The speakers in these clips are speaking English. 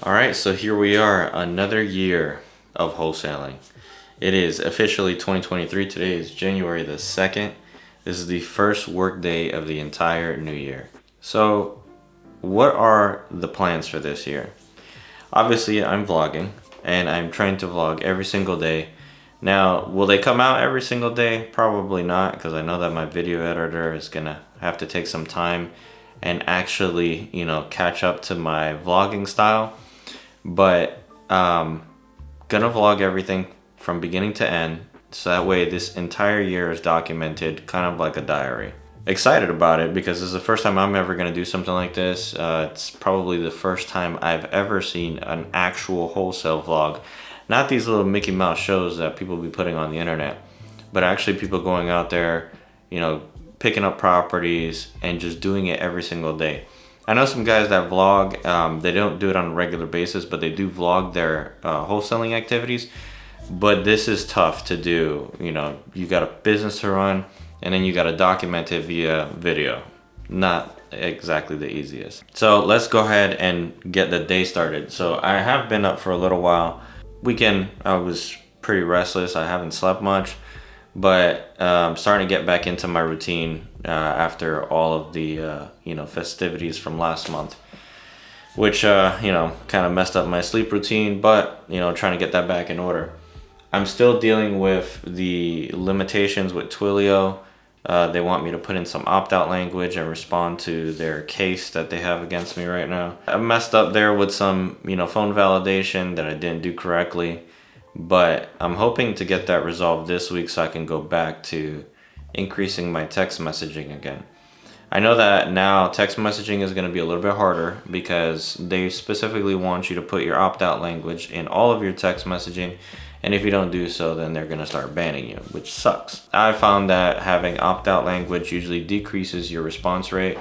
All right, so here we are, another year of wholesaling. It is officially 2023. Today is January the 2nd. This is the first work day of the entire new year. So what are the plans for this year? Obviously, I'm vlogging and I'm trying to vlog every single day. Now, will they come out every single day? Probably not, because I know that my video editor is gonna have to take some time and actually, catch up to my vlogging style. But gonna vlog everything from beginning to end, so that way this entire year is documented, kind of like a diary. Excited about it because this is the first time I'm ever gonna do something like this. It's probably the first time I've ever seen an actual wholesale vlog. Not these little Mickey Mouse shows that people be putting on the internet, but actually people going out there, picking up properties and just doing it every single day. I know some guys that vlog, they don't do it on a regular basis, but they do vlog their wholesaling activities. But this is tough to do. You got a business to run, and then you got to document it via video. Not exactly the easiest. So let's go ahead and get the day started. So I have been up for a little while. Weekend, I was pretty restless. I haven't slept much, but I'm starting to get back into my routine after all of the festivities from last month, which kind of messed up my sleep routine, but trying to get that back in order. I'm still dealing with the limitations with Twilio. They want me to put in some opt-out language and respond to their case that they have against me right now. I messed up there with some phone validation that I didn't do correctly, but I'm hoping to get that resolved this week so I can go back to increasing my text messaging again. I know that now text messaging is going to be a little bit harder because they specifically want you to put your opt-out language in all of your text messaging, and if you don't do so, then they're going to start banning you, which sucks. I found that having opt-out language usually decreases your response rate,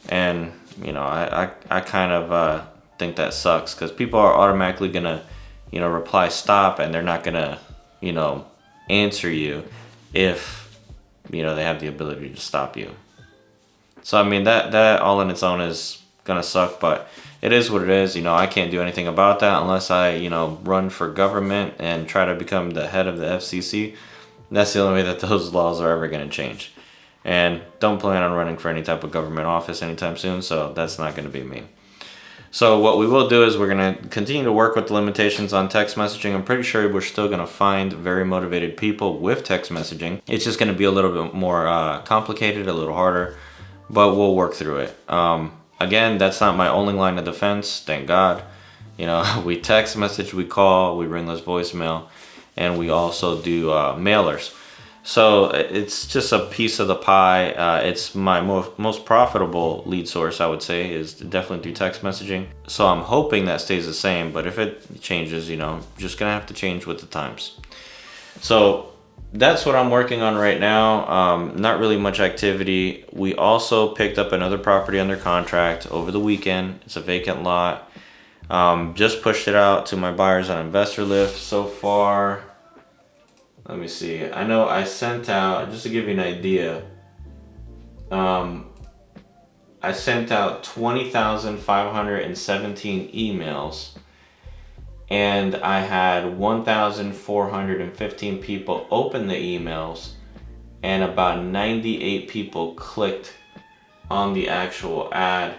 and I kind of think that sucks because people are automatically going to reply stop, and they're not going to answer you if they have the ability to stop you. So I mean that all in its own is gonna suck, but it is what it is. I can't do anything about that unless I run for government and try to become the head of the FCC. That's the only way that those laws are ever gonna change, and don't plan on running for any type of government office anytime soon, so that's not gonna be me. So what we will do is we're going to continue to work with the limitations on text messaging. I'm pretty sure we're still going to find very motivated people with text messaging. It's just going to be a little bit more complicated, a little harder, but we'll work through it. Again, that's not my only line of defense, thank God. We text message, we call, we ringless voicemail, and we also do mailers. So it's just a piece of the pie. It's my most profitable lead source, I would say, is definitely through text messaging. So I'm hoping that stays the same, but if it changes, just gonna have to change with the times. So that's what I'm working on right now. Not really much activity. We also picked up another property under contract over the weekend. It's a vacant lot. Just pushed it out to my buyers on investor list so far. Let me see. I know I sent out, just to give you an idea, I sent out 20,517 emails, and I had 1,415 people open the emails, and about 98 people clicked on the actual ad,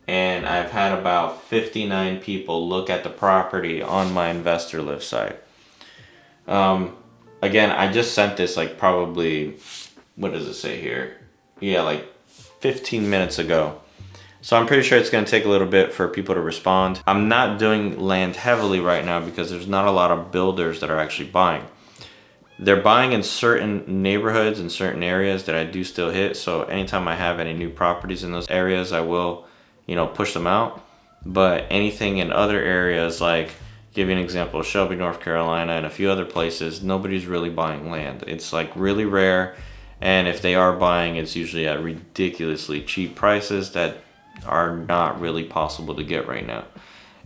and I've had about 59 people look at the property on my investor list site. Again, I just sent this probably, what does it say here? Yeah, 15 minutes ago. So I'm pretty sure it's going to take a little bit for people to respond. I'm not doing land heavily right now because there's not a lot of builders that are actually buying. They're buying in certain neighborhoods and certain areas that I do still hit. So anytime I have any new properties in those areas, I will, push them out. But anything in other areas, give you an example, Shelby, North Carolina, and a few other places, nobody's really buying land. It's really rare, and if they are buying, it's usually at ridiculously cheap prices that are not really possible to get right now.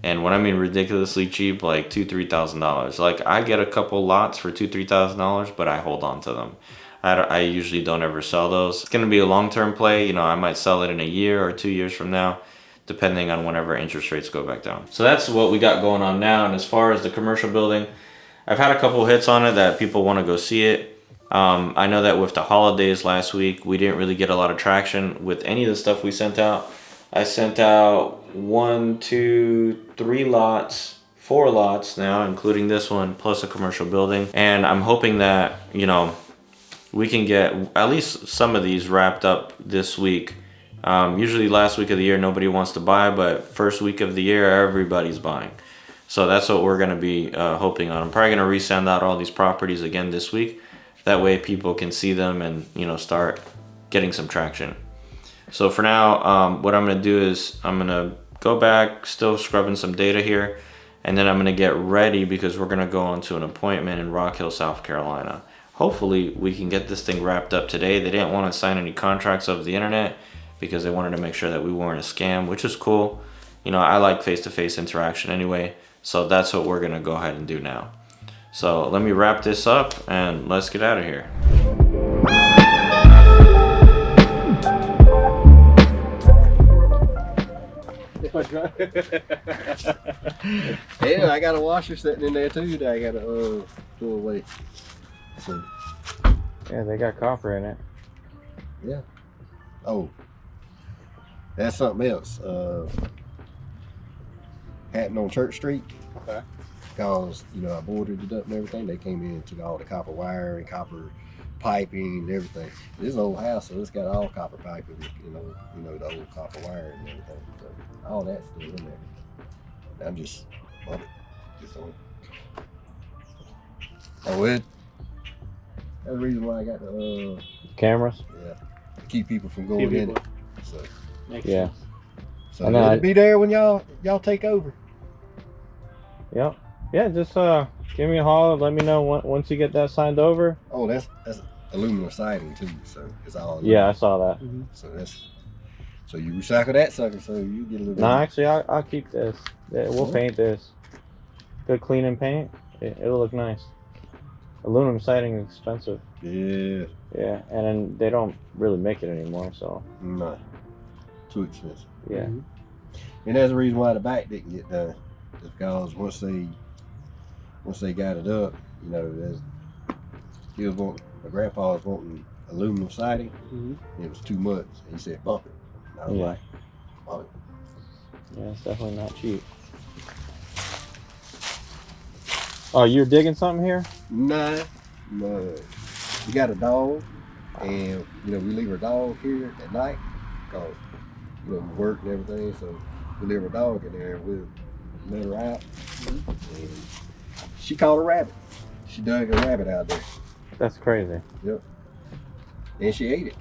And when I mean ridiculously cheap, $2,000-$3,000. I get a couple lots for $2,000-$3,000, but I hold on to them. I usually don't ever sell those. It's gonna be a long-term play. I might sell it in a year or 2 years from now. depending on whenever interest rates go back down. So that's what we got going on now. And as far as the commercial building, I've had a couple hits on it that people want to go see it. I know that with the holidays last week, we didn't really get a lot of traction with any of the stuff we sent out. I sent out 1, 2, 3 lots, 4 lots now, including this one, plus a commercial building. And I'm hoping that, you know, we can get at least some of these wrapped up this week. Usually last week of the year, nobody wants to buy, but first week of the year, everybody's buying. So that's what we're going to be hoping on. I'm probably going to resend out all these properties again this week. That way people can see them and, you know, start getting some traction. So for now, what I'm going to do is I'm going to go back, still scrubbing some data here, and then I'm going to get ready because we're going to go on to an appointment in Rock Hill, South Carolina. Hopefully we can get this thing wrapped up today. They didn't want to sign any contracts over the internet because they wanted to make sure that we weren't a scam, which is cool. You know, I like face-to-face interaction anyway, so that's what we're gonna go ahead and do now. So let me wrap this up and let's get out of here. Yeah, I got a washer sitting in there too that I gotta throw away. So, yeah, they got copper in it. Yeah. Oh, that's something else. Happened on Church Street. Okay. Because, you know, I boarded it up and everything. They came in and took all the copper wire and copper piping and everything. This old house, so it's got all copper piping, you know, the old copper wire and everything. So all that's still in there. I'm just above it. Just on. Oh, it. That's the reason why I got the Cameras? yeah, to keep people from going in it. So yeah. So it'll be there when y'all take over. Yep. Yeah, just give me a holler. Let me know once you get that signed over. Oh, that's aluminum siding too. So it's all aluminum. Yeah, I saw that. Mm-hmm. So you recycle that sucker, so you get a little. No, actually, I'll keep this. We'll paint this. Good clean and paint. It'll look nice. Aluminum siding is expensive. Yeah. Yeah, and then they don't really make it anymore, so. No. Too expensive. Yeah. Mm-hmm. And that's the reason why the back didn't get done. Because once they got it up, you know, my grandpa was wanting aluminum siding. Mm-hmm. It was too much. He said bump it. And I was like, bump it. Yeah, it's definitely not cheap. Oh, you're digging something here? Nah. We got a dog, and you know we leave our dog here at night because you know we work and everything. So we leave our dog in there and we'll let her out. And she caught a rabbit. She dug a rabbit out there. That's crazy. Yep. And she ate it.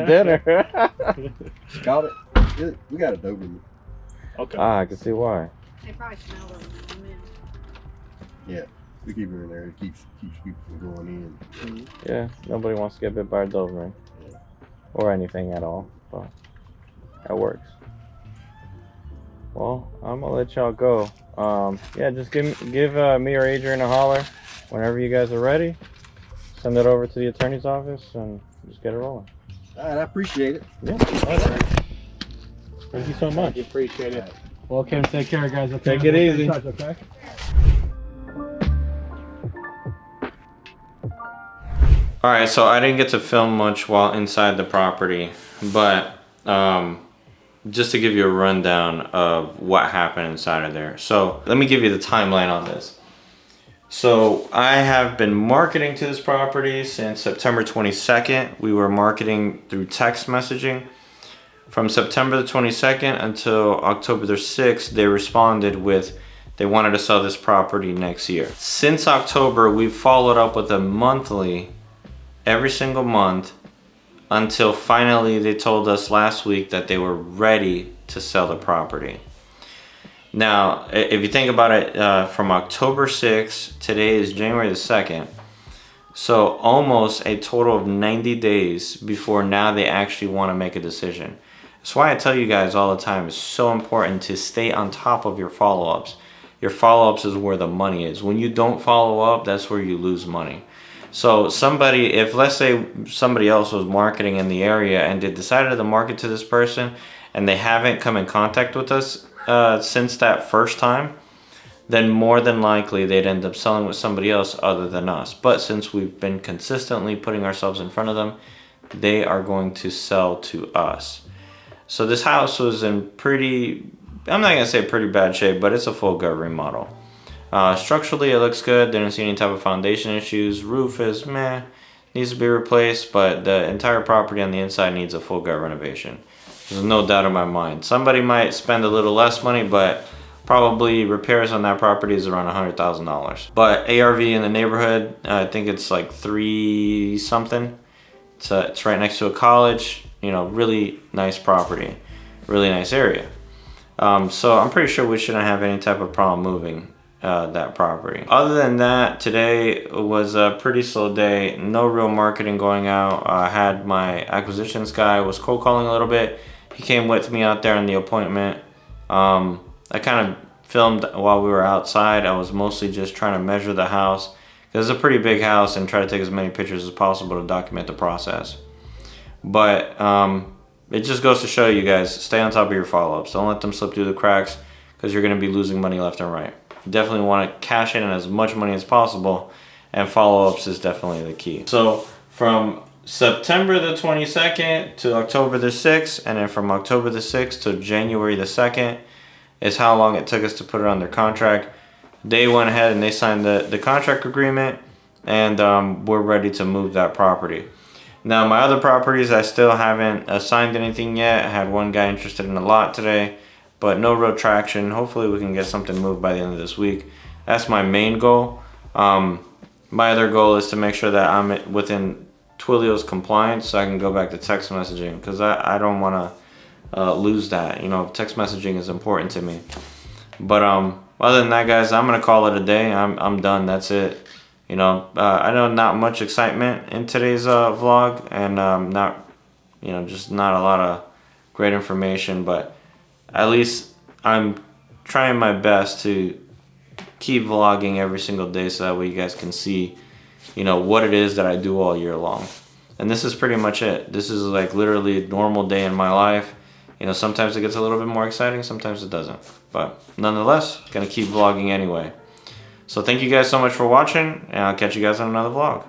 Dinner. She caught it. Yeah, we got a Doberman. Okay. I can see why. They probably smell them. Yeah. We keep her in there. It keeps people from going in. Mm-hmm. Yeah, nobody wants to get bit by a Doberman. Yeah. Or anything at all, but that works. Well, I'm gonna let y'all go. Yeah, just give me or Adrian a holler whenever you guys are ready. Send it over to the attorney's office and just get it rolling. All right, I appreciate it. Yeah. All right. Thank you so much. I appreciate it. Well, Kim, take care, guys. Okay? Take it easy. Okay. Alright, so I didn't get to film much while inside the property, but just to give you a rundown of what happened inside of there. So let me give you the timeline on this. So I have been marketing to this property since September 22nd. We were marketing through text messaging. From September the 22nd until October the 6th, they responded with they wanted to sell this property next year. Since October, we've followed up with a monthly, every single month, until finally they told us last week that they were ready to sell the property. Now, if you think about it, from October 6th, today is January the 2nd, so almost a total of 90 days before now they actually want to make a decision. That's why I tell you guys all the time, it's so important to stay on top of your follow-ups. Your follow-ups is where the money is. When you don't follow up, that's where you lose money. So if let's say somebody else was marketing in the area and they decided to market to this person and they haven't come in contact with us since that first time, then more than likely they'd end up selling with somebody else other than us. But since we've been consistently putting ourselves in front of them, they are going to sell to us. So this house was in pretty, I'm not gonna say pretty bad shape, but it's a full gut remodel. Structurally it looks good. Didn't see any type of foundation issues. Roof is meh, needs to be replaced, but the entire property on the inside needs a full gut renovation. There's no doubt in my mind. Somebody might spend a little less money, but probably repairs on that property is around $100,000. But ARV in the neighborhood, I think it's like 3 something. It's right next to a college, you know, really nice property, really nice area. So I'm pretty sure we shouldn't have any type of problem moving that property. Other than that, today was a pretty slow day. No real marketing going out. I had my acquisitions guy was cold calling a little bit. He came with me out there on the appointment. I kind of filmed while we were outside. I was mostly just trying to measure the house because it's a pretty big house and try to take as many pictures as possible to document the process. But it just goes to show you guys, stay on top of your follow-ups. Don't let them slip through the cracks because you're going to be losing money left and right. You definitely want to cash in as much money as possible, and follow-ups is definitely the key. So from September the 22nd to October the 6th, and then from October the 6th to January the 2nd is how long it took us to put it under contract. They went ahead and they signed the contract agreement, and we're ready to move that property. Now my other properties, I still haven't assigned anything yet. I had one guy interested in a lot today, but no real traction. Hopefully we can get something moved by the end of this week. That's my main goal. My other goal is to make sure that I'm within Twilio's compliance so I can go back to text messaging, because I don't want to lose that. You know, text messaging is important to me. But other than that, guys, I'm gonna call it a day. I'm done. That's it. You know, I know not much excitement in today's vlog, and not, you know, just not a lot of great information, but at least I'm trying my best to keep vlogging every single day so that way you guys can see, you know, what it is that I do all year long. And this is pretty much it. This is like literally a normal day in my life. You know, sometimes it gets a little bit more exciting, sometimes it doesn't. But nonetheless, gonna keep vlogging anyway. So thank you guys so much for watching, and I'll catch you guys on another vlog.